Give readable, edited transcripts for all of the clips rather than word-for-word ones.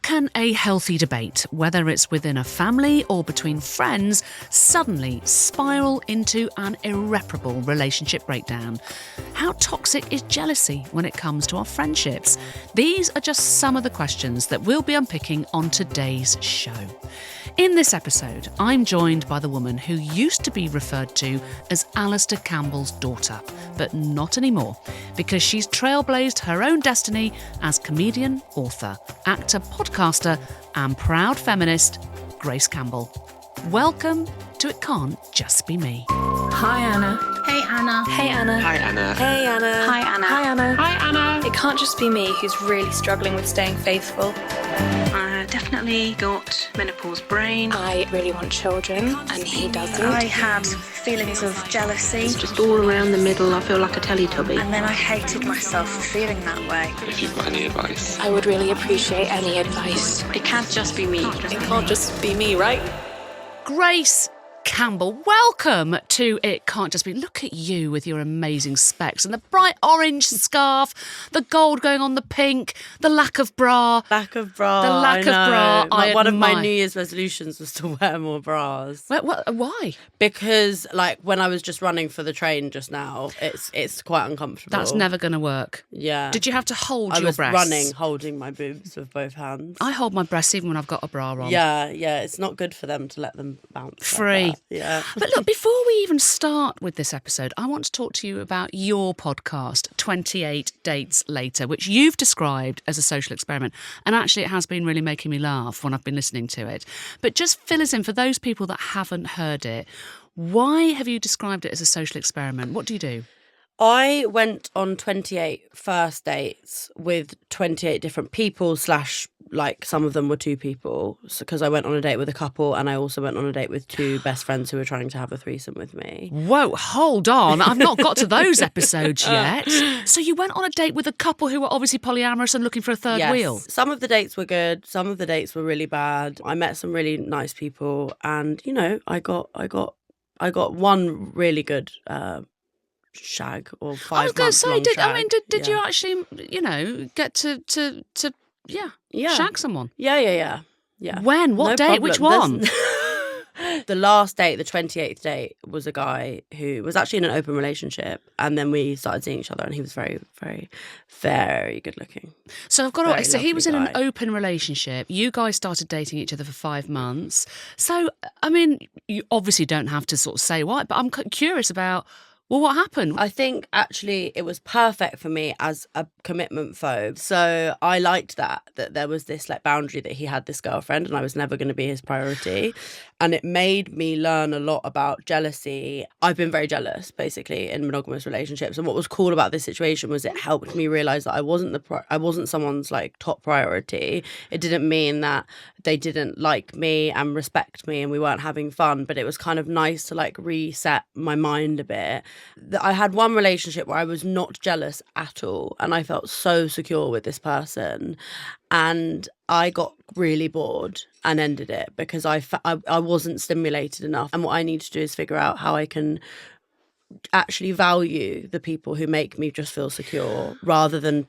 can a healthy debate, whether it's within a family or between friends, suddenly spiral into an irreparable relationship breakdown? How toxic is jealousy when it comes to our friendships? These are just some of the questions that we'll be unpicking on today's show. In this episode, I'm joined by the woman who used to be referred to as Alastair Campbell's daughter, but not anymore, because she's trailblazed her own destiny as comedian, author, actor, podcaster, and proud feminist, Grace Campbell. Welcome to It Can't Just Be Me. Hi, Anna. Hey, Anna. Hey, Anna. Hi, Anna. Hey, Anna. Hi, Anna. Hi, Anna. Hi, Anna. It can't just be me who's really struggling with staying faithful. I definitely got menopause brain. I really want children, and he doesn't. I had feelings of jealousy, Just all around the middle, I feel like a Teletubby. and then I hated myself for feeling that way. If you've got any advice. I would really appreciate any advice. It can't just be me. It can't just be me, right? Grace Campbell, welcome to It Can't Just Be. Look at you with your amazing specs and the bright orange scarf, the gold going on the pink, the lack of bra. Lack of bra. The lack I of know. bra, I One of my admire. New Year's resolutions was to wear more bras. Why? Because, like, when I was just running for the train just now, it's quite uncomfortable. That's never going to work. Yeah. Did you have to hold I your was breasts? running, holding my boobs with both hands. I hold my breasts even when I've got a bra on. Yeah, it's not good for them to let them bounce. Free. Like that. Yeah. But look, before we even start with this episode, I want to talk to you about your podcast, 28 Dates Later, which you've described as a social experiment. And actually, it has been really making me laugh when I've been listening to it. But just fill us in, for those people that haven't heard it, why have you described it as a social experiment? What do you do? I went on 28 first dates with 28 different people / like some of them were two people, because I went on a date with a couple and I also went on a date with two best friends who were trying to have a threesome with me. Whoa, hold on. I've not got to those episodes yet. So you went on a date with a couple who were obviously polyamorous and looking for a third Yes. wheel. Some of the dates were good, some of the dates were really bad. I met some really nice people and, you know, I got one really good shag or 5 I was going to months say, long did shag. you actually, get to Yeah. shag someone? Yeah. When? What No date? problem. Which one? The last date, the 28th date, was a guy who was actually in an open relationship, and then we started seeing each other, and he was very, very, very good looking. So I've got Very to. So he was in lovely an guy. open relationship. You guys started dating each other for 5 months. So I mean, you obviously don't have to sort of say why, but I'm curious about. Well, what happened? I think actually it was perfect for me as a commitment phobe. So I liked that there was this like boundary that he had this girlfriend and I was never going to be his priority. And it made me learn a lot about jealousy. I've been very jealous, basically, in monogamous relationships. And what was cool about this situation was it helped me realise that I wasn't someone's like top priority. It didn't mean that they didn't like me and respect me and we weren't having fun, but it was kind of nice to like reset my mind a bit. I had one relationship where I was not jealous at all and I felt so secure with this person, and I got really bored and ended it because I wasn't stimulated enough. And what I need to do is figure out how I can actually value the people who make me just feel secure rather than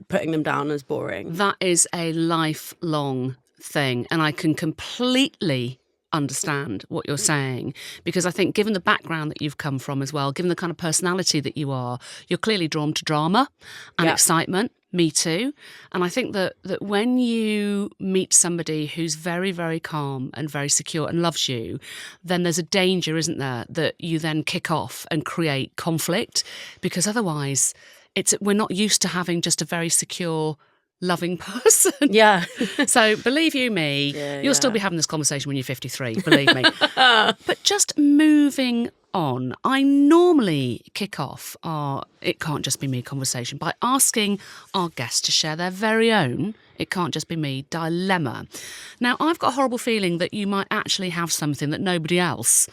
putting them down as boring. That is a lifelong thing, and I can completely understand what you're saying, because I think given the background that you've come from as well, given the kind of personality that you are, you're clearly drawn to drama and excitement. Me too. And I think that when you meet somebody who's very, very calm and very secure and loves you, then there's a danger, isn't there, that you then kick off and create conflict, because otherwise we're not used to having just a very secure, loving person. Yeah. So believe you me, you'll still be having this conversation when you're 53, believe me. But just moving on, I normally kick off our It Can't Just Be Me conversation by asking our guests to share their very own It Can't Just Be Me dilemma. Now, I've got a horrible feeling that you might actually have something that nobody else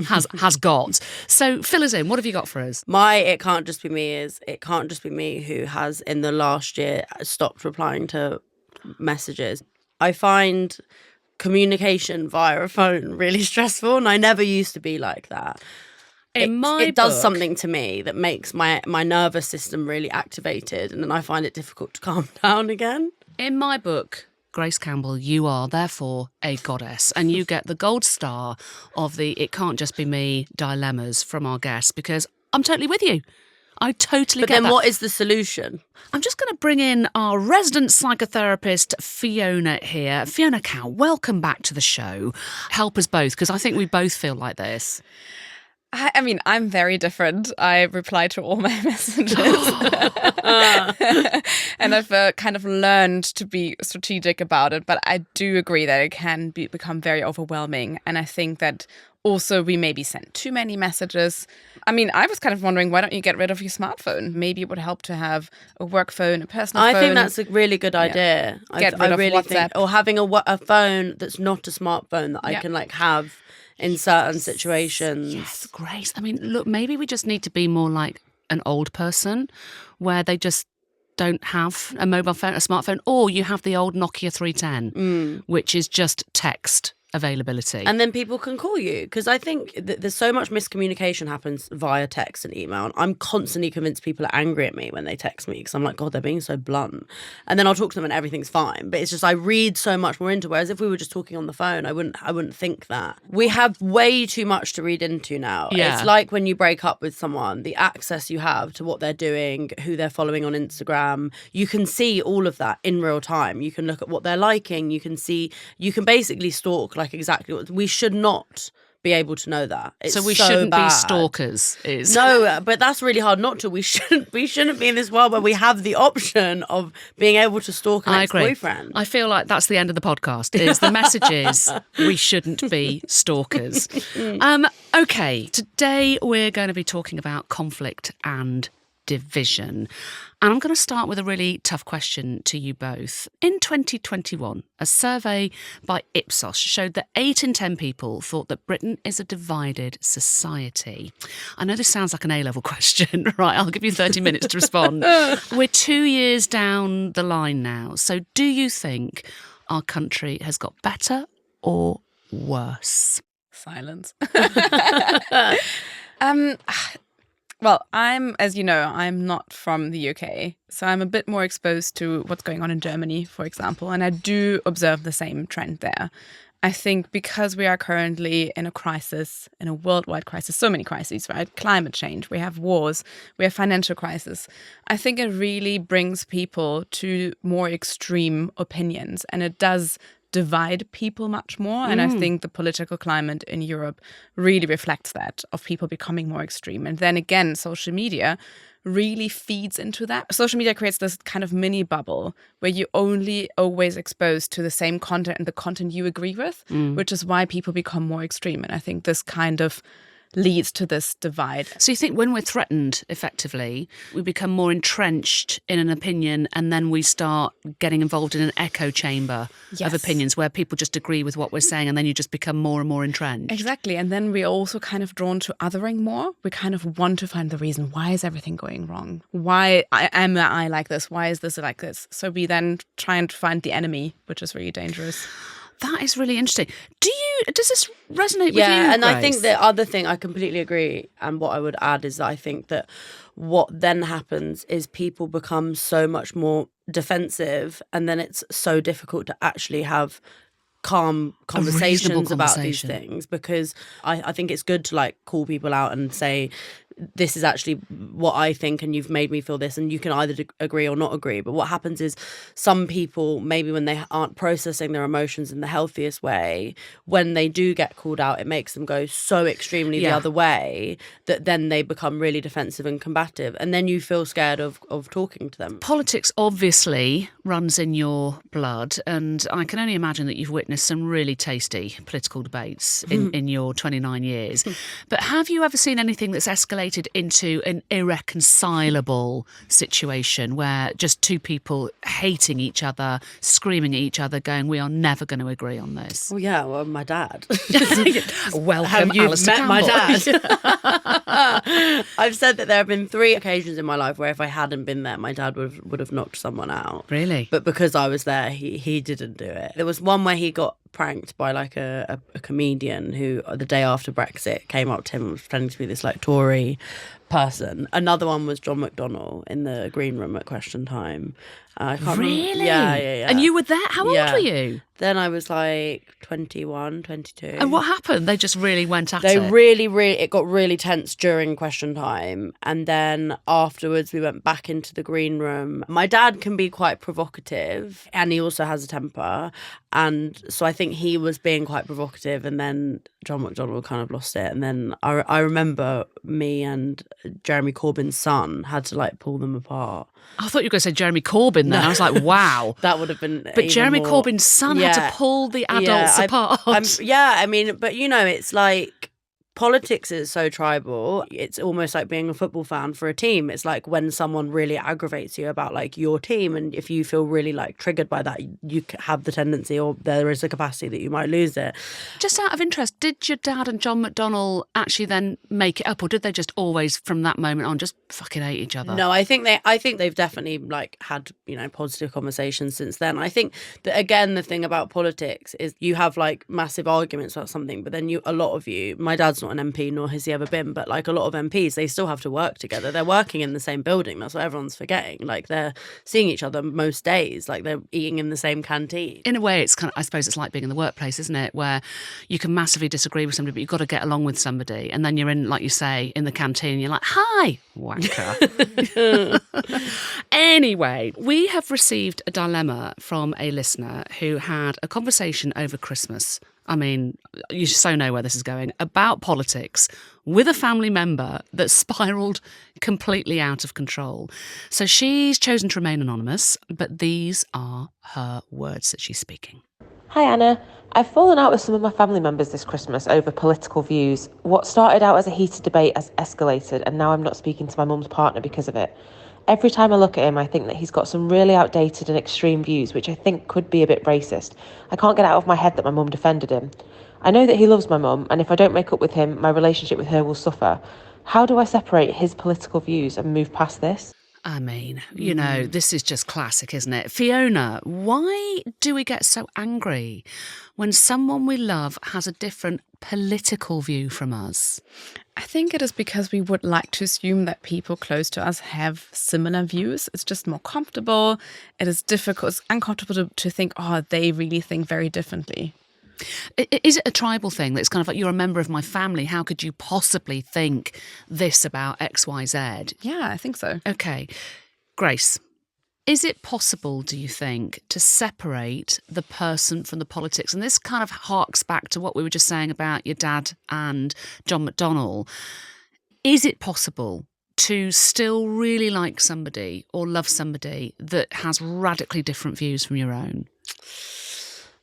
has got. So fill us in. What have you got for us? My It Can't Just Be Me is it can't just be me who has in the last year stopped replying to messages. I find communication via a phone really stressful, and I never used to be like that. It does something to me that makes my nervous system really activated, and then I find it difficult to calm down again. In my book, Grace Campbell, you are therefore a goddess, and you get the gold star of the "It Can't Just Be Me" dilemmas from our guests, because I'm totally with you. I totally get that. But then what is the solution? I'm just going to bring in our resident psychotherapist, Fiona, here. Fiona Kau, welcome back to the show. Help us both, because I think we both feel like this. I mean, I'm very different. I reply to all my messages. And I've kind of learned to be strategic about it. But I do agree that it can become very overwhelming. And I think that also we maybe send too many messages. I mean, I was kind of wondering, why don't you get rid of your smartphone? Maybe it would help to have a work phone, a personal phone. I think that's a really good idea. Get rid of WhatsApp. Think, or having a phone that's not a smartphone that I can like have in certain situations. Yes, Grace. I mean, look, maybe we just need to be more like an old person where they just don't have a mobile phone, a smartphone, or you have the old Nokia 310, which is just text availability. And then people can call you, because I think there's so much miscommunication happens via text and email. And I'm constantly convinced people are angry at me when they text me, because I'm like, God, they're being so blunt. And then I'll talk to them and everything's fine. But it's just I read so much more into it. Whereas if we were just talking on the phone, I wouldn't think that. We have way too much to read into now. Yeah. It's like when you break up with someone, the access you have to what they're doing, who they're following on Instagram, you can see all of that in real time. You can look at what they're liking. You can basically stalk like exactly what we should not be able to know that. It's so we shouldn't bad. be stalkers. No, but that's really hard not to. We shouldn't be in this world where we have the option of being able to stalk an ex-boyfriend. I feel like that's the end of the podcast. The message is we shouldn't be stalkers. Okay, today we're going to be talking about conflict and division. And I'm going to start with a really tough question to you both. In 2021, a survey by Ipsos showed that 8 in 10 people thought that Britain is a divided society. I know this sounds like an A-level question, right? I'll give you 30 minutes to respond. We're 2 years down the line now. So do you think our country has got better or worse? Silence. Well, as you know, I'm not from the UK, so I'm a bit more exposed to what's going on in Germany, for example, and I do observe the same trend there. I think because we are currently in a crisis, in a worldwide crisis, so many crises, right? Climate change, we have wars, we have financial crisis. I think it really brings people to more extreme opinions, and it does divide people much more. And I think the political climate in Europe really reflects that, of people becoming more extreme. And then again, social media really feeds into that. Social media creates this kind of mini bubble where you're only always exposed to the same content and the content you agree with, which is why people become more extreme. And I think this kind of leads to this divide. So you think when we're threatened, effectively, we become more entrenched in an opinion, and then we start getting involved in an echo chamber of opinions where people just agree with what we're saying, and then you just become more and more entrenched. Exactly. And then we're also kind of drawn to othering more. We kind of want to find the reason. Why is everything going wrong? Why am I like this? Why is this like this? So we then try and find the enemy, which is really dangerous. That is really interesting. Does this resonate with you? Yeah, and Grace? I think the other thing, I completely agree, and what I would add is that I think that what then happens is people become so much more defensive, and then it's so difficult to actually have calm conversations about these things, because I think it's good to like call people out and say, this is actually what I think and you've made me feel this, and you can either agree or not agree. But what happens is some people, maybe when they aren't processing their emotions in the healthiest way, when they do get called out, it makes them go so extremely the other way that then they become really defensive and combative, and then you feel scared of talking to them. Politics obviously runs in your blood, and I can only imagine that you've witnessed some really tasty political debates in your 29 years. But have you ever seen anything that's escalated into an irreconcilable situation where just two people hating each other, screaming at each other, going, we are never going to agree on this? Oh yeah, well, my dad. Welcome, You've Alastair met Campbell. my dad. I've said that there have been 3 occasions in my life where if I hadn't been there, my dad would have knocked someone out. Really? But because I was there, he didn't do it. There was one where he got pranked by like a comedian who the day after Brexit came up to him and was pretending to be this like Tory person. Another one was John McDonnell in the green room at Question Time. I can't Really? remember. Yeah. And you were there? How old Yeah. were you? Then I was like 21, 22. And what happened? They just really went at They it. it got really tense during Question Time. And then afterwards we went back into the green room. My dad can be quite provocative and he also has a temper. And so I think he was being quite provocative, and then John McDonnell kind of lost it. And then I remember me and Jeremy Corbyn's son had to like pull them apart. I thought you were going to say Jeremy Corbyn then. I was like, wow. That would have been But Jeremy more... Corbyn's son had to pull the adults apart. I mean, but you know, it's like politics is so tribal. It's almost like being a football fan for a team. It's like when someone really aggravates you about like your team, and if you feel really like triggered by that, you have the tendency, or there is a capacity that you might lose it. Just out of interest, did your dad and John McDonnell actually then make it up, or did they just always from that moment on just fucking hate each other? No, I think they've definitely like had, you know, positive conversations since then. I think that again, the thing about politics is you have like massive arguments about something, but then a lot of you, my dad's not an MP, nor has he ever been, but like a lot of MPs, they still have to work together. They're working in the same building. That's what everyone's forgetting. Like they're seeing each other most days. Like they're eating in the same canteen. In a way, it's kind of, I suppose it's like being in the workplace, isn't it? Where you can massively disagree with somebody, but you've got to get along with somebody. And then you're in, like you say, in the canteen, and you're like, hi, wanker. Anyway, we have received a dilemma from a listener who had a conversation over Christmas. I mean, you so know where this is going, about politics with a family member that spiralled completely out of control. So she's chosen to remain anonymous, but these are her words that she's speaking. Hi Anna, I've fallen out with some of my family members this Christmas over political views. What started out as a heated debate has escalated, and now I'm not speaking to my mum's partner because of it. Every time I look at him, I think that he's got some really outdated and extreme views, which I think could be a bit racist. I can't get out of my head that my mum defended him. I know that he loves my mum, and if I don't make up with him, my relationship with her will suffer. How do I separate his political views and move past this? I mean, you know, this is just classic, isn't it? Fiona, why do we get so angry when someone we love has a different political view from us? I think it is because we would like to assume that people close to us have similar views. It's just more comfortable. It is difficult. It's uncomfortable to think, oh, they really think very differently. Is it a tribal thing that's kind of like, you're a member of my family, how could you possibly think this about X, Y, Z? Yeah, I think so. Okay. Grace, is it possible, do you think, to separate the person from the politics? And this kind of harks back to what we were just saying about your dad and John McDonnell. Is it possible to still really like somebody or love somebody that has radically different views from your own?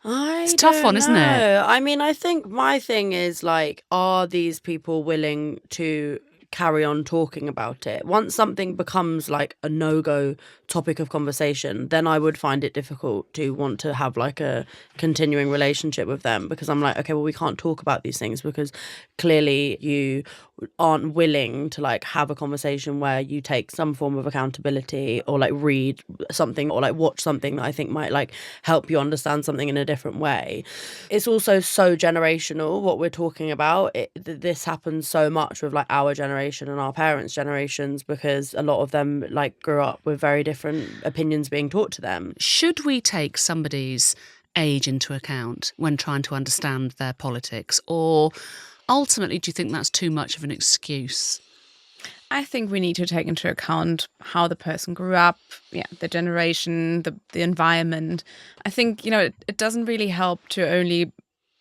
It's a tough one, isn't it? I mean, I think my thing is like, are these people willing to carry on talking about it? Once something becomes like a no-go topic of conversation, then I would find it difficult to want to have like a continuing relationship with them, because I'm like, okay, well, we can't talk about these things because clearly you aren't willing to like have a conversation where you take some form of accountability, or like read something or like watch something that I think might like help you understand something in a different way. It's also so generational what we're talking about. This happens so much with like our generation and our parents' generations, because a lot of them like grew up with very different opinions being taught to them. Should we take somebody's age into account when trying to understand their politics, or ultimately do you think that's too much of an excuse? I think we need to take into account how the person grew up, the generation, the environment. I think, you know, it doesn't really help to only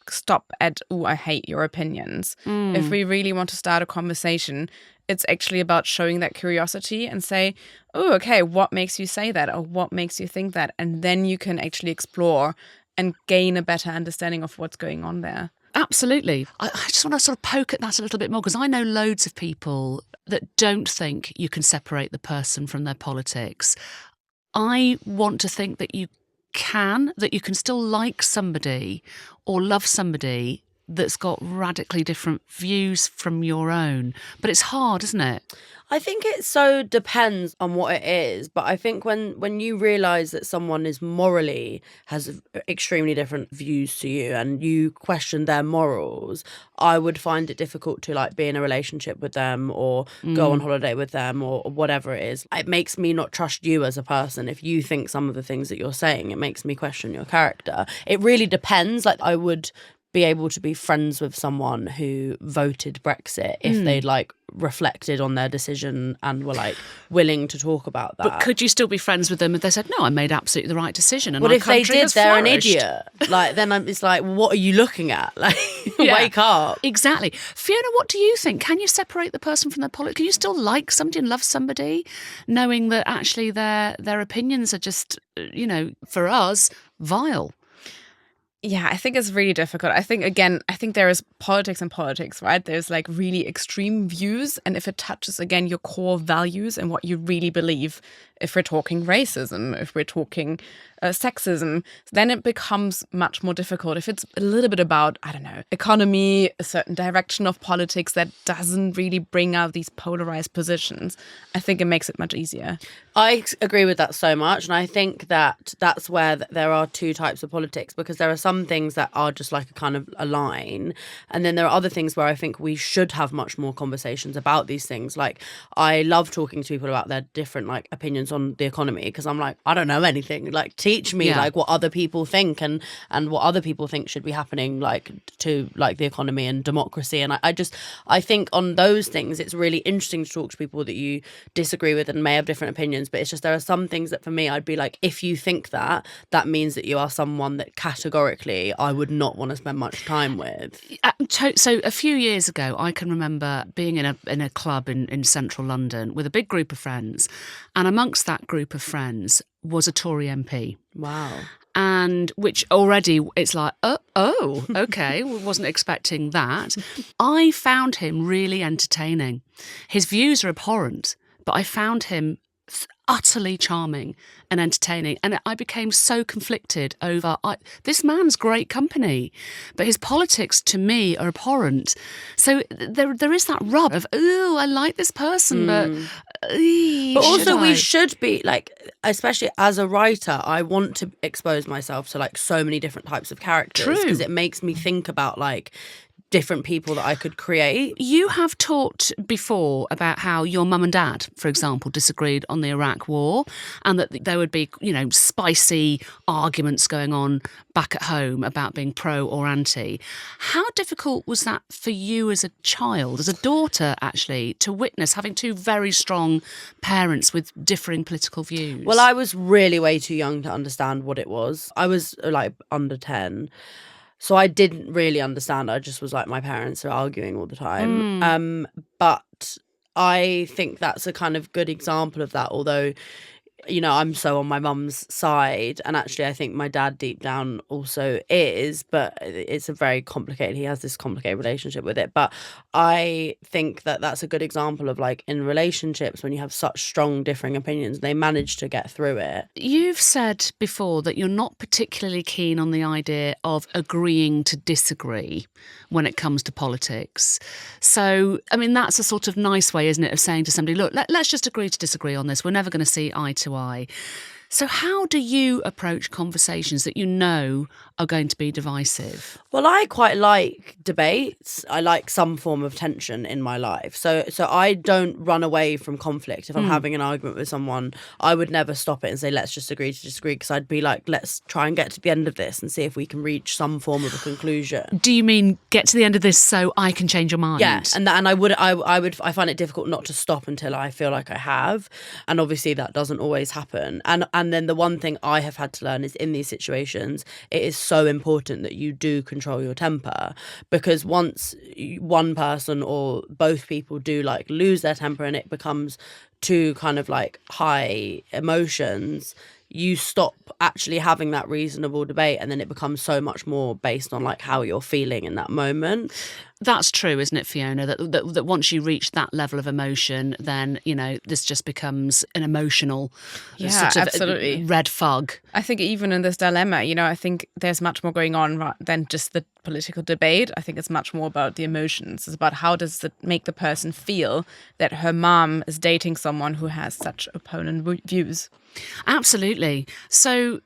stop at, oh, I hate your opinions. If we really want to start a conversation, it's actually about showing that curiosity and say, oh, okay, what makes you say that, or what makes you think that? And then you can actually explore and gain a better understanding of what's going on there. Absolutely. I just want to sort of poke at that a little bit more, because I know loads of people that don't think you can separate the person from their politics. I want to think that you can still like somebody or love somebody that's got radically different views from your own? But it's hard, isn't it? I think it so depends on what it is, but I think when you realise that someone is morally has extremely different views to you and you question their morals, I would find it difficult to like be in a relationship with them or go on holiday with them or whatever it is. It makes me not trust you as a person. If you think some of the things that you're saying, it makes me question your character. It really depends. Like I would be able to be friends with someone who voted Brexit if they'd like reflected on their decision and were like willing to talk about that. But could you still be friends with them if they said, no, I made absolutely the right decision and well, our if they country did, has they're flourished? an idiot. Like then it's like, what are you looking at? Like, wake up. Exactly. Fiona, what do you think? Can you separate the person from their politics? Can you still like somebody and love somebody, knowing that actually their opinions are just, for us, vile? Yeah, I think it's really difficult. I think there is politics and politics, right? There's like really extreme views. And if it touches, again, your core values and what you really believe, if we're talking racism, if we're talking sexism, then it becomes much more difficult. If it's a little bit about, I don't know, economy, a certain direction of politics that doesn't really bring out these polarized positions, I think it makes it much easier. I agree with that so much. And I think that that's where there are two types of politics, because there are some things that are just like a kind of a line. And then there are other things where I think we should have much more conversations about these things. Like I love talking to people about their different like opinions on the economy, because I'm like, I don't know anything. Like teach me like what other people think and what other people think should be happening like to like the economy and democracy. And I think on those things it's really interesting to talk to people that you disagree with and may have different opinions, but it's just there are some things that for me I'd be like, if you think that means that you are someone that categorically I would not want to spend much time with. So a few years ago, I can remember being in a club in central London with a big group of friends, and amongst that group of friends was a Tory MP. Wow. And which already it's like, okay, wasn't expecting that. I found him really entertaining. His views are abhorrent, but I found him utterly charming and entertaining, and I became so conflicted over this man's great company, but his politics to me are abhorrent. So there is that rub of, oh, I like this person, but also we should be like, especially as a writer, I want to expose myself to like so many different types of characters, because it makes me think about like different people that I could create. You have talked before about how your mum and dad, for example, disagreed on the Iraq war, and that there would be, spicy arguments going on back at home about being pro or anti. How difficult was that for you as a child, as a daughter, actually, to witness having two very strong parents with differing political views? Well, I was really way too young to understand what it was. I was like under 10. So I didn't really understand. I just was like, my parents are arguing all the time. But I think that's a kind of good example of that, although, I'm so on my mum's side, and actually I think my dad deep down also is, but it's a very complicated, he has this complicated relationship with it. But I think that that's a good example of like in relationships, when you have such strong differing opinions, they manage to get through it. You've said before that you're not particularly keen on the idea of agreeing to disagree when it comes to politics. So, I mean, that's a sort of nice way, isn't it, of saying to somebody, look, let's just agree to disagree on this. We're never going to see eye to eye. So how do you approach conversations that you know are going to be divisive? Well, I quite like debates. I like some form of tension in my life. So I don't run away from conflict. If I'm having an argument with someone, I would never stop it and say, let's just agree to disagree, because I'd be like, let's try and get to the end of this and see if we can reach some form of a conclusion. Do you mean get to the end of this so I can change your mind? Yeah, and I find it difficult not to stop until I feel like I have. And obviously that doesn't always happen. And then the one thing I have had to learn is in these situations, it is so important that you do control your temper, because once one person or both people do like lose their temper and it becomes too kind of like high emotions, you stop actually having that reasonable debate, and then it becomes so much more based on like how you're feeling in that moment. That's true, isn't it, Fiona? That once you reach that level of emotion, then, you know, this just becomes an emotional sort of absolutely. red fug. I think even in this dilemma, you know, I think there's much more going on than just the political debate. I think it's much more about the emotions. It's about how does it make the person feel that her mom is dating someone who has such opponent views. Absolutely. So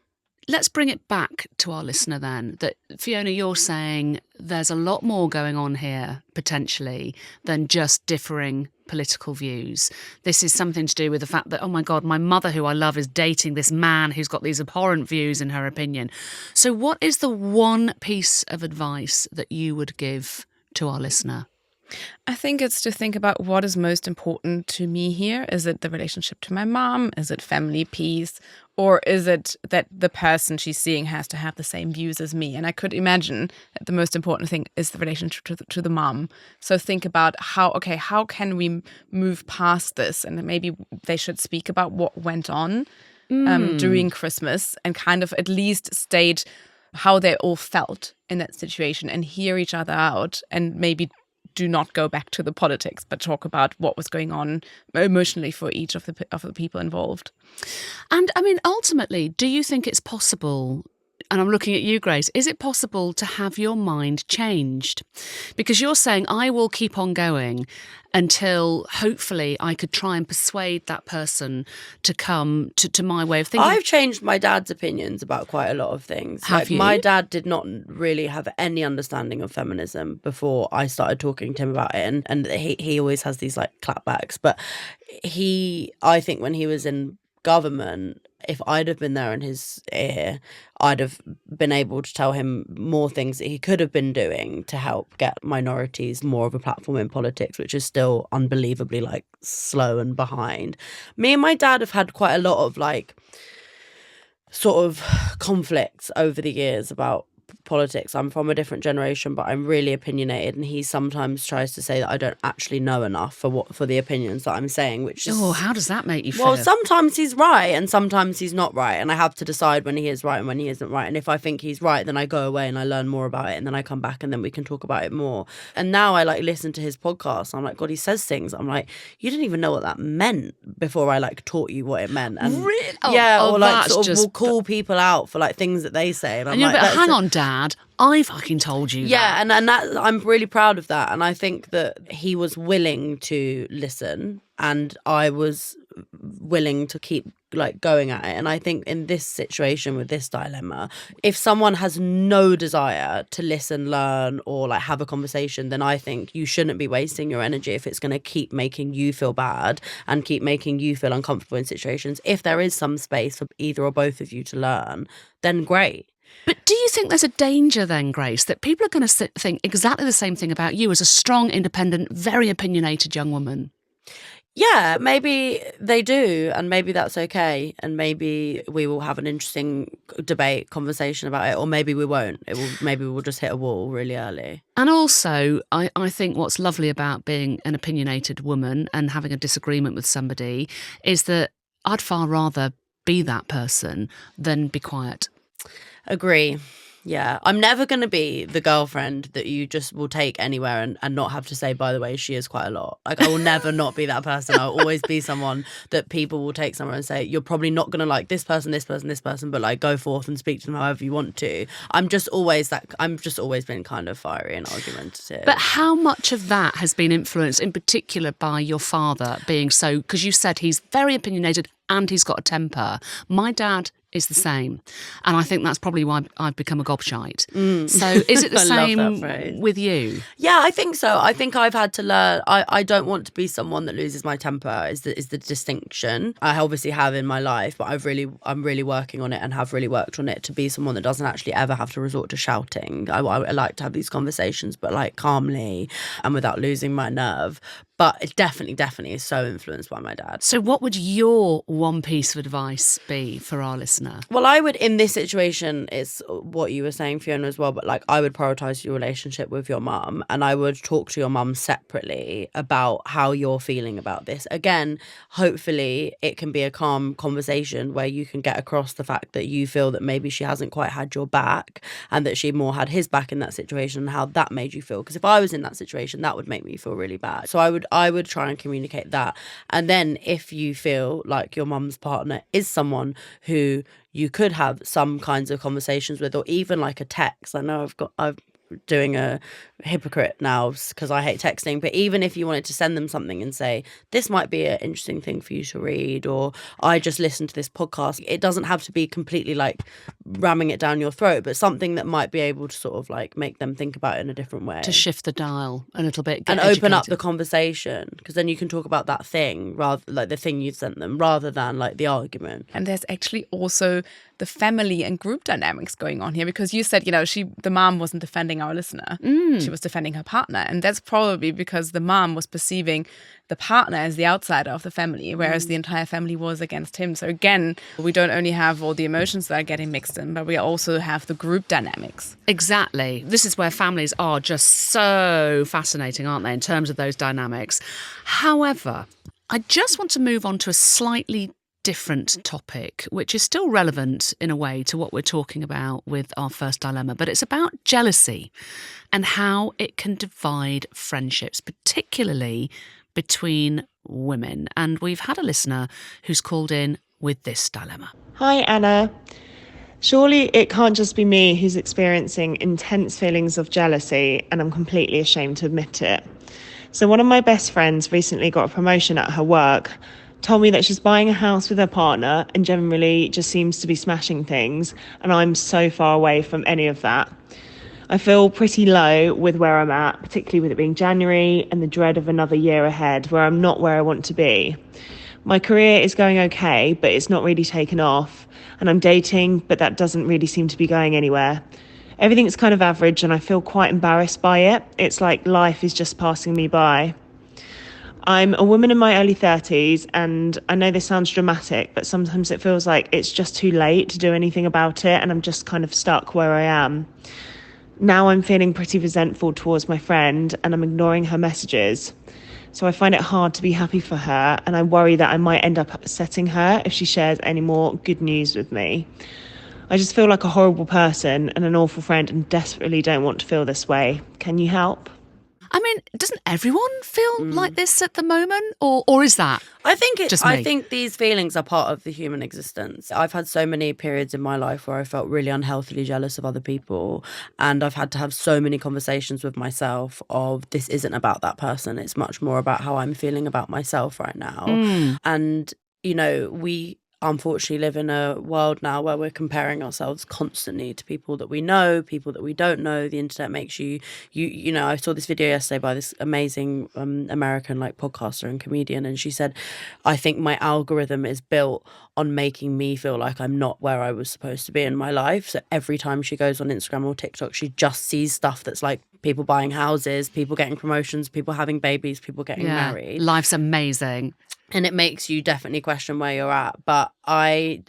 let's bring it back to our listener then. That, Fiona, you're saying there's a lot more going on here, potentially, than just differing political views. This is something to do with the fact that, oh my God, my mother, who I love, is dating this man who's got these abhorrent views in her opinion. So what is the one piece of advice that you would give to our listener? I think it's to think about what is most important to me here. Is it the relationship to my mom? Is it family peace? Or is it that the person she's seeing has to have the same views as me? And I could imagine that the most important thing is the relationship to the mom. So think about how can we move past this? And maybe they should speak about what went on during Christmas and kind of at least state how they all felt in that situation and hear each other out, and maybe do not go back to the politics, but talk about what was going on emotionally for each of the people involved. And I mean, ultimately, do you think it's possible, and I'm looking at you, Grace, is it possible to have your mind changed? Because you're saying, I will keep on going until hopefully I could try and persuade that person to come to my way of thinking. I've changed my dad's opinions about quite a lot of things. Have you? My dad did not really have any understanding of feminism before I started talking to him about it. And he always has these like clapbacks. But I think when he was in government, if I'd have been there in his ear, I'd have been able to tell him more things that he could have been doing to help get minorities more of a platform in politics, which is still unbelievably like slow and behind. Me and my dad have had quite a lot of like sort of conflicts over the years about politics. I'm from a different generation, but I'm really opinionated, and he sometimes tries to say that I don't actually know enough for the opinions that I'm saying, which is... Oh, how does that make you feel? Well, sometimes he's right and sometimes he's not right, and I have to decide when he is right and when he isn't right. And if I think he's right, then I go away and I learn more about it, and then I come back and then we can talk about it more. And now I like listen to his podcast. I'm like, God, he says things. I'm like, you didn't even know what that meant before I like taught you what it meant. And really? Or like that's sort of just... will call people out for like things that they say. And I'm you're like, like, hang on, Dad, I fucking told you that. Yeah, and that I'm really proud of that. And I think that he was willing to listen, and I was willing to keep like going at it. And I think in this situation with this dilemma, if someone has no desire to listen, learn, or like have a conversation, then I think you shouldn't be wasting your energy if it's going to keep making you feel bad and keep making you feel uncomfortable in situations. If there is some space for either or both of you to learn, then great. But do you think there's a danger then, Grace, that people are going to think exactly the same thing about you as a strong, independent, very opinionated young woman? Yeah, maybe they do, and maybe that's okay, and maybe we will have an interesting debate, conversation about it, or maybe we won't. Maybe we'll just hit a wall really early. And also, I think what's lovely about being an opinionated woman and having a disagreement with somebody is that I'd far rather be that person than be quiet. Agree. Yeah, I'm never going to be the girlfriend that you just will take anywhere and not have to say, by the way, she is quite a lot. Like, I will never not be that person. I'll always be someone that people will take somewhere and say, you're probably not going to like this person, but like go forth and speak to them however you want to. I'm just always been kind of fiery and argumentative. But how much of that has been influenced in particular by your father being so, because you said he's very opinionated and he's got a temper. My dad is the same. And I think that's probably why I've become a gobshite. So is it the same with you? Yeah, I think so. I think I've had to learn. I don't want to be someone that loses my temper is the distinction. I obviously have in my life, but I'm really working on it and have really worked on it to be someone that doesn't actually ever have to resort to shouting. I like to have these conversations, but like calmly and without losing my nerve. But it definitely is so influenced by my dad. So what would your one piece of advice be for our listener? Well, I would, in this situation, it's what you were saying, Fiona, as well, but like I would prioritise your relationship with your mum, and I would talk to your mum separately about how you're feeling about this. Again, hopefully it can be a calm conversation where you can get across the fact that you feel that maybe she hasn't quite had your back and that she more had his back in that situation, and how that made you feel. Because if I was in that situation, that would make me feel really bad. So I would try and communicate that. And then if you feel like your mum's partner is someone who you could have some kinds of conversations with, or even like a text. I know I'm doing a hypocrite now because I hate texting, but even if you wanted to send them something and say, this might be an interesting thing for you to read, or I just listened to this podcast, it doesn't have to be completely like ramming it down your throat, but something that might be able to sort of like make them think about it in a different way, To shift the dial a little bit, and open up the conversation, because then you can talk about that thing, rather like the thing you sent them, rather than like the argument. And there's actually also the family and group dynamics going on here, because you said, the mom wasn't defending our listener. She was defending her partner. And that's probably because the mom was perceiving the partner as the outsider of the family, whereas the entire family was against him. So again, we don't only have all the emotions that are getting mixed in, but we also have the group dynamics. Exactly. This is where families are just so fascinating, aren't they, in terms of those dynamics. However, I just want to move on to a slightly different topic, which is still relevant in a way to what we're talking about with our first dilemma, but it's about jealousy and how it can divide friendships, particularly between women. And we've had a listener who's called in with this dilemma. Hi, Anna. Surely it can't just be me who's experiencing intense feelings of jealousy, and I'm completely ashamed to admit it. So one of my best friends recently got a promotion at her work, told me that she's buying a house with her partner and generally just seems to be smashing things, and I'm so far away from any of that. I feel pretty low with where I'm at, particularly with it being January and the dread of another year ahead where I'm not where I want to be. My career is going okay, but it's not really taken off, and I'm dating, but that doesn't really seem to be going anywhere. Everything's kind of average and I feel quite embarrassed by it. It's like life is just passing me by. I'm a woman in my early 30s, and I know this sounds dramatic, but sometimes it feels like it's just too late to do anything about it, and I'm just kind of stuck where I am. Now I'm feeling pretty resentful towards my friend, and I'm ignoring her messages. So I find it hard to be happy for her, and I worry that I might end up upsetting her if she shares any more good news with me. I just feel like a horrible person and an awful friend, and desperately don't want to feel this way. Can you help? I mean, doesn't everyone feel like this at the moment? Or is that I think just me? I think these feelings are part of the human existence. I've had so many periods in my life where I felt really unhealthily jealous of other people, and I've had to have so many conversations with myself of, this isn't about that person. It's much more about how I'm feeling about myself right now. And, we unfortunately live in a world now where we're comparing ourselves constantly to people that we know, people that we don't know. The internet makes you I saw this video yesterday by this amazing American podcaster and comedian, and she said, I think my algorithm is built on making me feel like I'm not where I was supposed to be in my life. So every time she goes on Instagram or TikTok, she just sees stuff that's like people buying houses, people getting promotions, people having babies, people getting married. Life's amazing. And it makes you definitely question where you're at. But I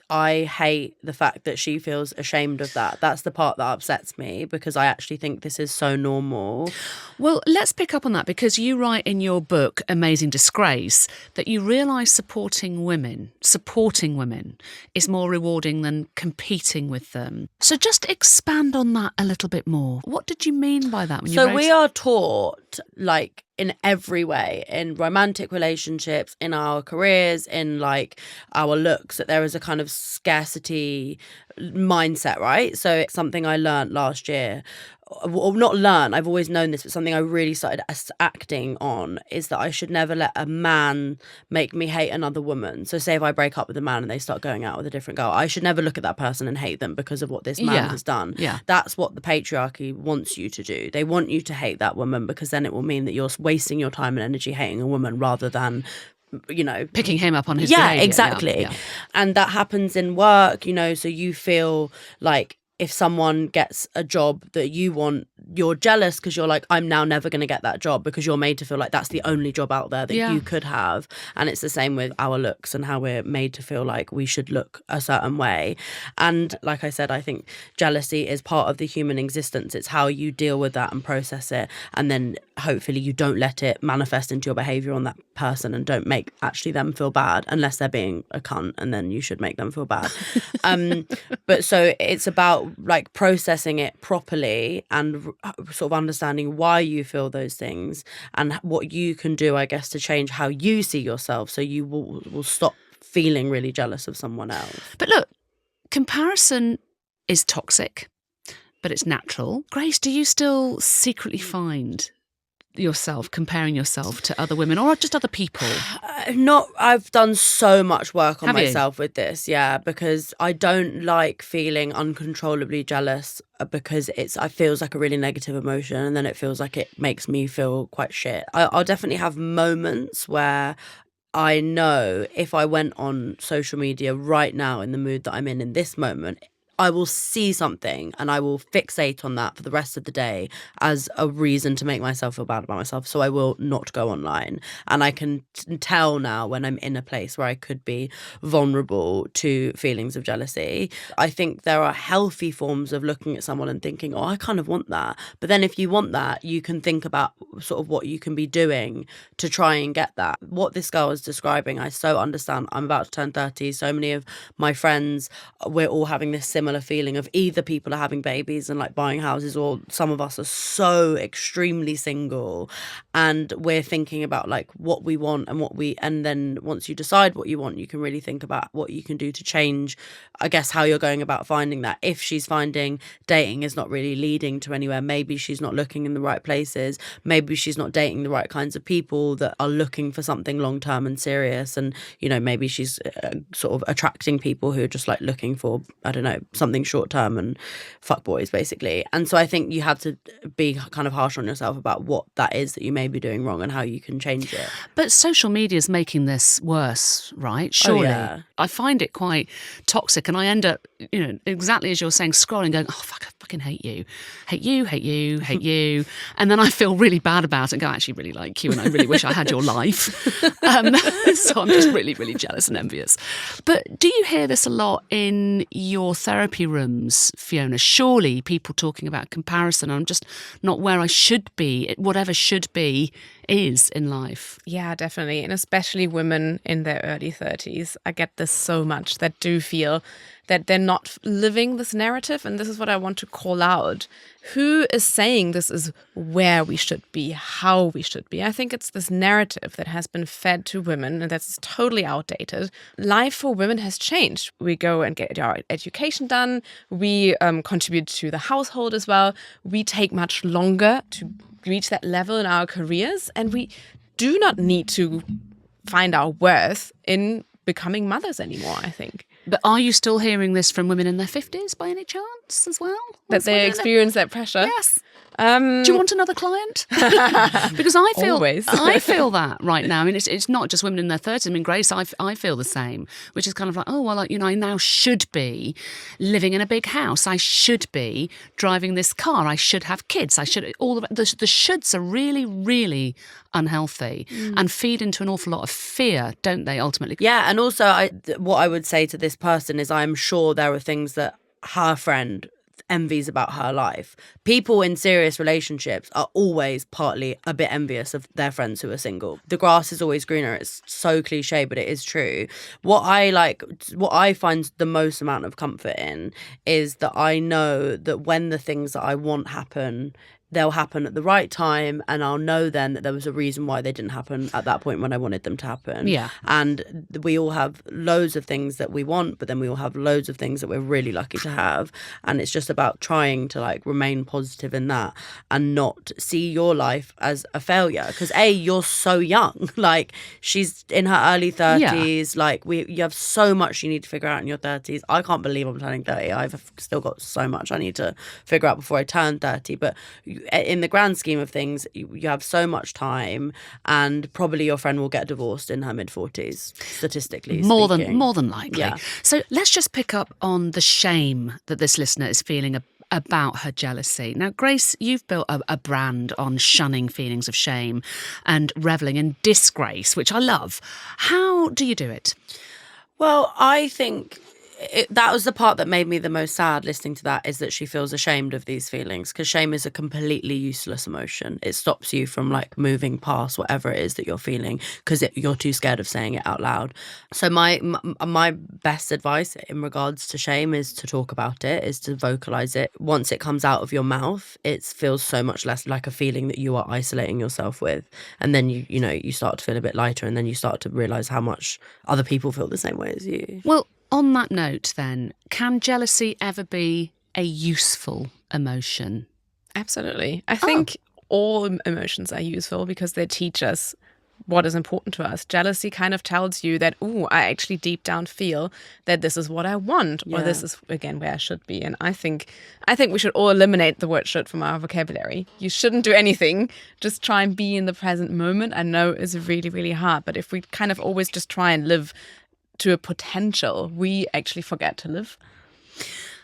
hate the fact that she feels ashamed of that. That's the part that upsets me, because I actually think this is so normal. Well, let's pick up on that, because you write in your book, Amazing Disgrace, that you realise supporting women is more rewarding than competing with them. So just expand on that a little bit more. What did you mean by that? So we are taught, in every way, in romantic relationships, in our careers, in our looks, that there is a kind of scarcity mindset, right? So it's something I learned last year. Well, not learn, I've always known this, but something I really started acting on is that I should never let a man make me hate another woman. So say if I break up with a man and they start going out with a different girl, I should never look at that person and hate them because of what this man has done. Yeah. That's what the patriarchy wants you to do. They want you to hate that woman, because then it will mean that you're wasting your time and energy hating a woman rather than picking him up on his behavior. Exactly. Yeah. And that happens in work, so you feel like if someone gets a job that you want, you're jealous because you're like, I'm now never going to get that job, because you're made to feel like that's the only job out there that you could have. And it's the same with our looks and how we're made to feel like we should look a certain way. And like I said, I think jealousy is part of the human existence. It's how you deal with that and process it, and then hopefully you don't let it manifest into your behaviour on that person and don't make actually them feel bad, unless they're being a cunt, and then you should make them feel bad. But so it's about like processing it properly and sort of understanding why you feel those things and what you can do, I guess, to change how you see yourself, so you will stop feeling really jealous of someone else. But look, comparison is toxic, but it's natural. Grace, do you still secretly find yourself comparing yourself to other women or just other people? I've done so much work on Have you? myself with this, because I don't like feeling uncontrollably jealous, because it feels like a really negative emotion, and then it feels like it makes me feel quite shit. I'll definitely have moments where I know if I went on social media right now in the mood that I'm in this moment, I will see something and I will fixate on that for the rest of the day as a reason to make myself feel bad about myself. So I will not go online. And I can tell now when I'm in a place where I could be vulnerable to feelings of jealousy. I think there are healthy forms of looking at someone and thinking, oh, I kind of want that. But then if you want that, you can think about sort of what you can be doing to try and get that. What this girl is describing, I so understand. I'm about to turn 30. So many of my friends, we're all having this similar feeling of either people are having babies and like buying houses, or some of us are so extremely single, and we're thinking about like what we want and then once you decide what you want, you can really think about what you can do to change, I guess, how you're going about finding that. If she's finding dating is not really leading to anywhere, maybe she's not looking in the right places, maybe she's not dating the right kinds of people that are looking for something long term and serious, and maybe she's sort of attracting people who are just like looking for, I don't know, something short term and fuck boys basically. And so I think you have to be kind of harsh on yourself about what that is that you may be doing wrong and how you can change it. But social media is making this worse, right? Surely. Oh, yeah. I find it quite toxic, and I end up, exactly as you're saying, scrolling, going, oh, fuck, I fucking hate you. Hate you, hate you, hate you. And then I feel really bad about it and go, I actually really like you and I really wish I had your life. So I'm just really, really jealous and envious. But do you hear this a lot in your therapy rooms, Fiona? Surely people talking about comparison, I'm just not where I should be, whatever should be is in life. Yeah, definitely. And especially women in their early 30s. I get this so much, that do feel that they're not living this narrative. And this is what I want to call out. Who is saying this is where we should be, how we should be? I think it's this narrative that has been fed to women and that's totally outdated. Life for women has changed. We go and get our education done. We contribute to the household as well. We take much longer to reach that level in our careers, and we do not need to find our worth in becoming mothers anymore, I think. But are you still hearing this from women in their 50s by any chance as well? That they experience that pressure? Yes. Do you want another client? Because I feel Always. I feel that right now. I mean, it's not just women in their 30s. I mean, Grace, I feel the same, which is kind of like, oh, well, I now should be living in a big house. I should be driving this car. I should have kids. I should, all the shoulds are really, really unhealthy and feed into an awful lot of fear, don't they, ultimately? Yeah, and also what I would say to this person is I'm sure there are things that her friend envies about her life. People in serious relationships are always partly a bit envious of their friends who are single. The grass is always greener. It's so cliche, but it is true. What I find the most amount of comfort in is that I know that when the things that I want happen, they'll happen at the right time, and I'll know then that there was a reason why they didn't happen at that point when I wanted them to happen. Yeah. And we all have loads of things that we want, but then we all have loads of things that we're really lucky to have. And it's just about trying to like remain positive in that and not see your life as a failure. Because you're so young. Like, she's in her early 30s. Yeah. Like, you have so much you need to figure out in your 30s. I can't believe I'm turning 30. I've still got so much I need to figure out before I turn 30. But in the grand scheme of things, you have so much time, and probably your friend will get divorced in her mid-40s, statistically more speaking. than likely. Yeah. So let's just pick up on the shame that this listener is feeling about her jealousy. Now, Grace, you've built a brand on shunning feelings of shame and revelling in disgrace, which I love. How do you do it? Well, I think that was the part that made me the most sad listening to that, is that she feels ashamed of these feelings, because shame is a completely useless emotion. It stops you from like moving past whatever it is that you're feeling because you're too scared of saying it out loud. So my best advice in regards to shame is to talk about it, is to vocalize it. Once it comes out of your mouth, it feels so much less like a feeling that you are isolating yourself with. And then you start to feel a bit lighter, and then you start to realize how much other people feel the same way as you. Well, on that note then, can jealousy ever be a useful emotion? Absolutely. I think all emotions are useful because they teach us what is important to us. Jealousy kind of tells you that, I actually deep down feel that this is what I want, or this is, again, where I should be. And I think we should all eliminate the word should from our vocabulary. You shouldn't do anything. Just try and be in the present moment. I know it's really, really hard. But if we kind of always just try and live to a potential, we actually forget to live.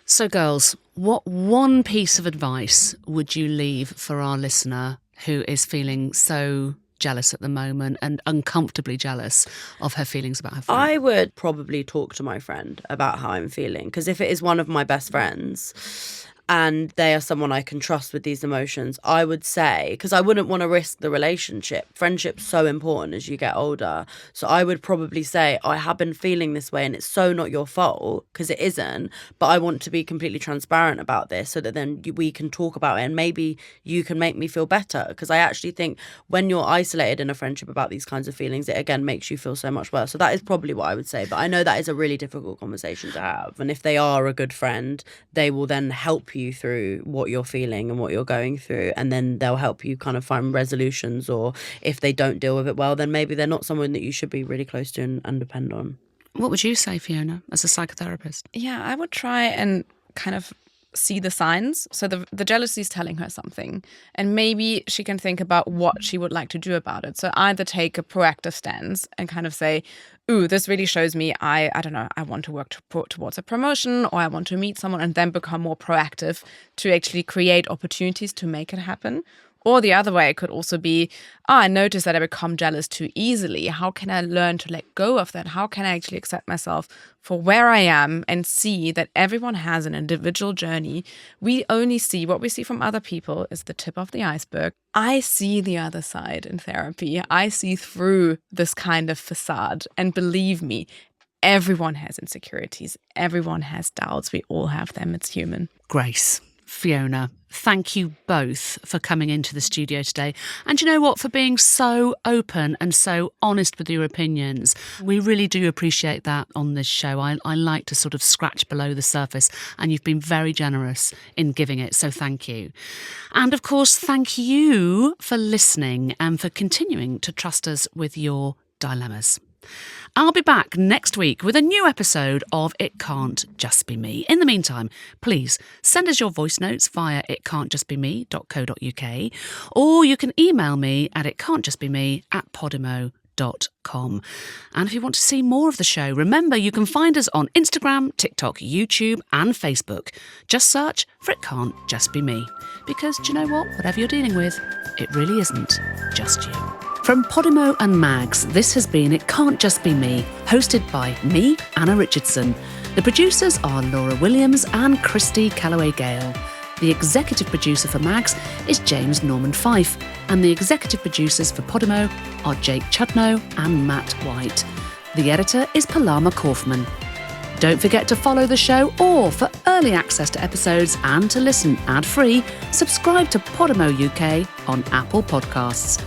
So girls, what one piece of advice would you leave for our listener who is feeling so jealous at the moment and uncomfortably jealous of her feelings about her friend? I would probably talk to my friend about how I'm feeling, because if it is one of my best friends and they are someone I can trust with these emotions, I would say, because I wouldn't want to risk the relationship. Friendship's so important as you get older. So I would probably say, I have been feeling this way and it's so not your fault, because it isn't, but I want to be completely transparent about this so that then we can talk about it and maybe you can make me feel better. Because I actually think when you're isolated in a friendship about these kinds of feelings, it again makes you feel so much worse. So that is probably what I would say. But I know that is a really difficult conversation to have. And if they are a good friend, they will then help you through what you're feeling and what you're going through, and then they'll help you kind of find resolutions. Or if they don't deal with it well, then maybe they're not someone that you should be really close to and depend on. What would you say, Fiona, as a psychotherapist? Yeah, I would try and kind of see the signs. So the jealousy is telling her something, and maybe she can think about what she would like to do about it. So either take a proactive stance and kind of say, this really shows me I don't know, I want to work towards a promotion, or I want to meet someone, and then become more proactive to actually create opportunities to make it happen. Or the other way, it could also be, I notice that I become jealous too easily. How can I learn to let go of that? How can I actually accept myself for where I am and see that everyone has an individual journey? We only see what we see from other people is the tip of the iceberg. I see the other side in therapy. I see through this kind of facade. And believe me, everyone has insecurities. Everyone has doubts. We all have them. It's human. Grace, Fiona, thank you both for coming into the studio today. And you know what? For being so open and so honest with your opinions. We really do appreciate that on this show. I like to sort of scratch below the surface, and you've been very generous in giving it. So thank you. And of course, thank you for listening and for continuing to trust us with your dilemmas. I'll be back next week with a new episode of It Can't Just Be Me. In the meantime, please send us your voice notes via itcan'tjustbeme.co.uk, or you can email me at itcan'tjustbeme@podimo.com. And if you want to see more of the show, remember you can find us on Instagram, TikTok, YouTube and Facebook. Just search for It Can't Just Be Me. Because do you know what? Whatever you're dealing with, it really isn't just you. From Podimo and Mags, this has been It Can't Just Be Me, hosted by me, Anna Richardson. The producers are Laura Williams and Christy Calloway-Gale. The executive producer for Mags is James Norman Fife, and the executive producers for Podimo are Jake Chudnow and Matt White. The editor is Palama Kaufman. Don't forget to follow the show, or for early access to episodes and to listen ad-free, subscribe to Podimo UK on Apple Podcasts.